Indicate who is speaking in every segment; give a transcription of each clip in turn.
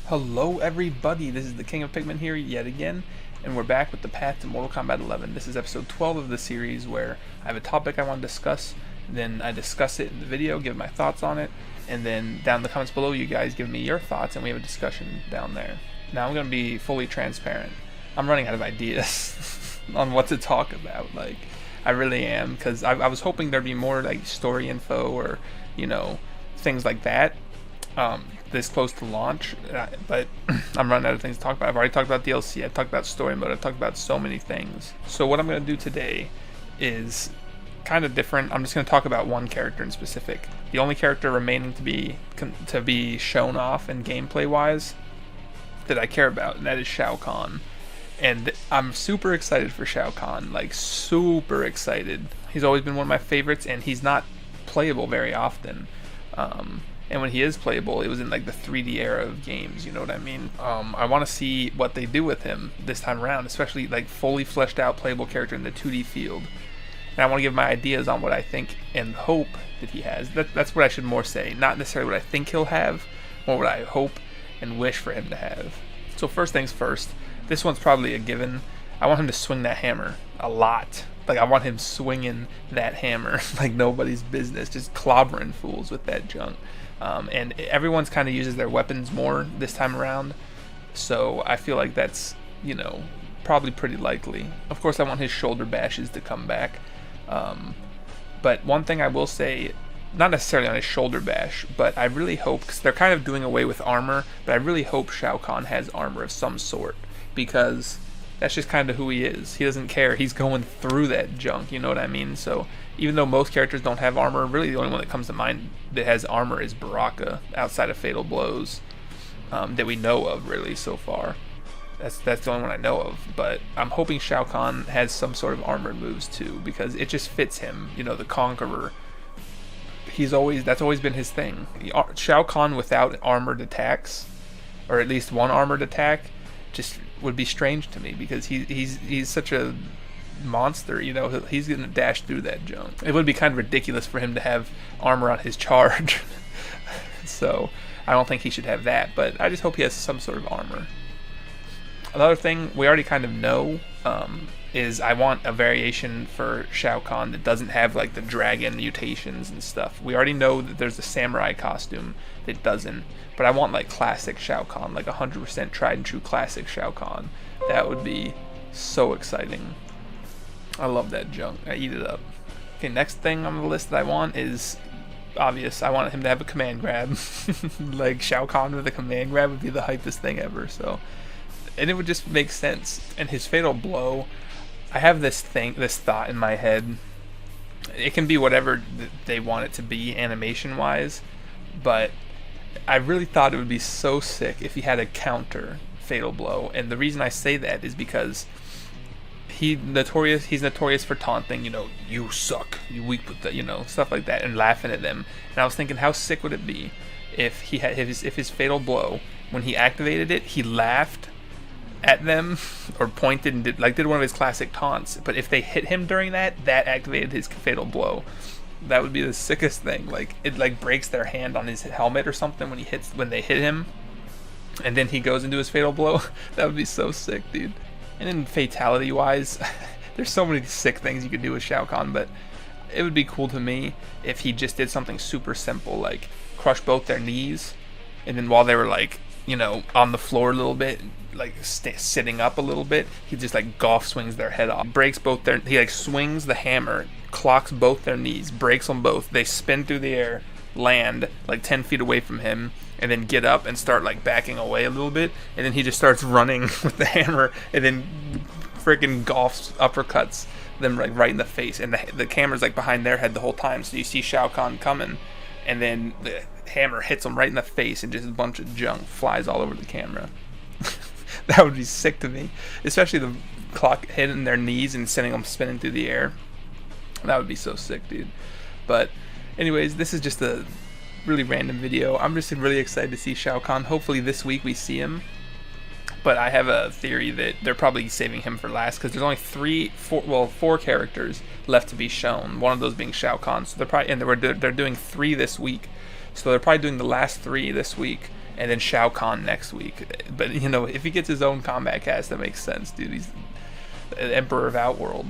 Speaker 1: Hello everybody, this is the King of Pikmin here yet again, and we're back with the path to Mortal Kombat 11. This is episode 12 of the series where I have a topic I want to discuss, then I discuss it in the video, give my thoughts on it, and then down in the comments below you guys give me your thoughts and we have a discussion down there. Now I'm going to be fully transparent. I'm running out of ideas on what to talk about, I really am, because I was hoping there'd be more story info or, things like that. This close to launch, but I'm running out of things to talk about. I've already talked about DLC, I've talked about story mode, I've talked about so many things. So what I'm going to do today is kind of different. I'm just going to talk about one character in specific. The only character remaining to be shown off in gameplay wise that I care about, and that is Shao Kahn. And I'm super excited for Shao Kahn, super excited. He's always been one of my favorites, and he's not playable very often. And when he is playable, it was in the 3D era of games, you know what I mean? I want to see what they do with him this time around, especially fully fleshed out playable character in the 2D field. And I want to give my ideas on what I think and hope that he has. That's what I should more say, not necessarily what I think he'll have, more what I hope and wish for him to have. So first things first, this one's probably a given. I want him to swing that hammer a lot. I want him swinging that hammer like nobody's business, just clobbering fools with that junk. And everyone's kind of uses their weapons more this time around, so I feel like that's, probably pretty likely. Of course, I want his shoulder bashes to come back, but one thing I will say, not necessarily on his shoulder bash, but I really hope, because they're kind of doing away with armor, but I really hope Shao Kahn has armor of some sort, because that's just kind of who he is. He doesn't care. He's going through that junk, you know what I mean? So even though most characters don't have armor, really the only one that comes to mind that has armor is Baraka, outside of Fatal Blows, that we know of really so far. That's the only one I know of. But I'm hoping Shao Kahn has some sort of armored moves too, because it just fits him. The Conqueror. That's always been his thing. Shao Kahn without armored attacks, or at least one armored attack, just would be strange to me, because he's such a monster, he's gonna dash through that junk. It would be kind of ridiculous for him to have armor on his charge. So I don't think he should have that, but I just hope he has some sort of armor. Another thing we already kind of know is I want a variation for Shao Kahn that doesn't have the dragon mutations and stuff. We already know that there's a samurai costume that doesn't, but I want classic Shao Kahn, 100% tried and true classic Shao Kahn. That would be so exciting. I love that junk. I eat it up. Okay, next thing on the list that I want is obvious. I want him to have a command grab. Shao Kahn with a command grab would be the hypest thing ever. So, and it would just make sense. And his fatal blow, I have this thought in my head. It can be whatever they want it to be animation wise, but I really thought it would be so sick if he had a counter fatal blow. And the reason I say that is because he's notorious for taunting, you suck, you weak with the, stuff like that, and laughing at them. And I was thinking, how sick would it be if he had his fatal blow, when he activated it, he laughed at them or pointed and did one of his classic taunts, but if they hit him during that activated his fatal blow. That would be the sickest thing. It breaks their hand on his helmet or something when they hit him, and then he goes into his fatal blow. That would be so sick, dude. And then fatality wise, there's so many sick things you could do with Shao Kahn, but it would be cool to me if he just did something super simple, like crush both their knees, and then while they were on the floor a little bit, sitting up a little bit, he just golf swings their head off, breaks both he swings the hammer, clocks both their knees, breaks them both, they spin through the air, land 10 feet away from him, and then get up and start backing away a little bit, and then he just starts running with the hammer, and then freaking golfs, uppercuts them right in the face, and the camera's behind their head the whole time, so you see Shao Kahn coming, and then the hammer hits him right in the face, and just a bunch of junk flies all over the camera. That would be sick to me, especially the clock hitting their knees and sending them spinning through the air. That would be so sick, dude. But anyways, this is just a really random video. I'm just really excited to see Shao Kahn. Hopefully this week we see him, but I have a theory that they're probably saving him for last, because there's only four characters left to be shown, one of those being Shao Kahn. So they're doing 3 this week, so they're probably doing the last 3 this week, and then Shao Kahn next week. But you know, if he gets his own combat cast, that makes sense, dude. He's the Emperor of Outworld.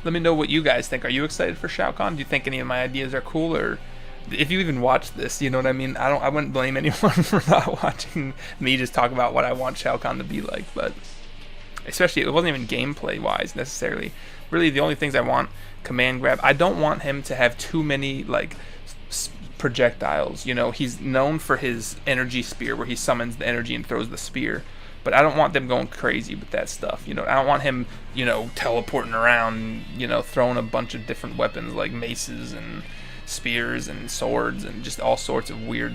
Speaker 1: Let me know what you guys think. Are you excited for Shao Kahn? Do you think any of my ideas are cool, or if you even watch this, you know what I mean? I wouldn't blame anyone for not watching me just talk about what I want Shao Kahn to be like, but especially it wasn't even gameplay wise necessarily. Really, the only things I want: command grab. I don't want him to have too many like projectiles. You know, he's known for his energy spear, where he summons the energy and throws the spear. But I don't want them going crazy with that stuff. You know, I don't want him, you know, teleporting around, you know, throwing a bunch of different weapons like maces and spears and swords and just all sorts of weird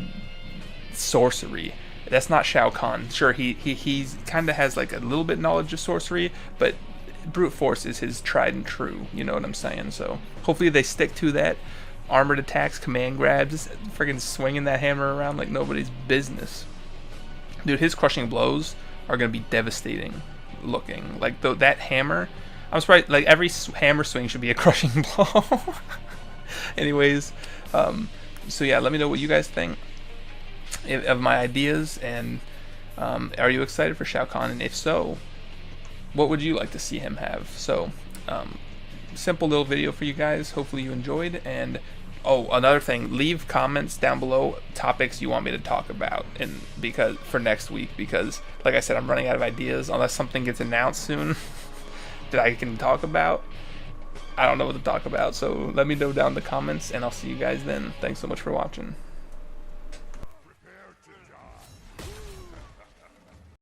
Speaker 1: sorcery. That's not Shao Kahn. Sure, he's kind of has like a little bit knowledge of sorcery, but brute force is his tried and true. You know what I'm saying? So hopefully they stick to that. Armored attacks, command grabs, friggin' swinging that hammer around like nobody's business. Dude, his crushing blows are going to be devastating looking. Like, that hammer, I'm surprised, like, every hammer swing should be a crushing blow. Anyways, so yeah, let me know what you guys think of my ideas, and are you excited for Shao Kahn? And if so, what would you like to see him have? So, simple little video for you guys. Hopefully you enjoyed, and oh, another thing, leave comments down below topics you want me to talk about, and because for next week, because like I said, I'm running out of ideas unless something gets announced soon that I can talk about. I don't know what to talk about, so let me know down in the comments, and I'll see you guys then. Thanks so much for watching.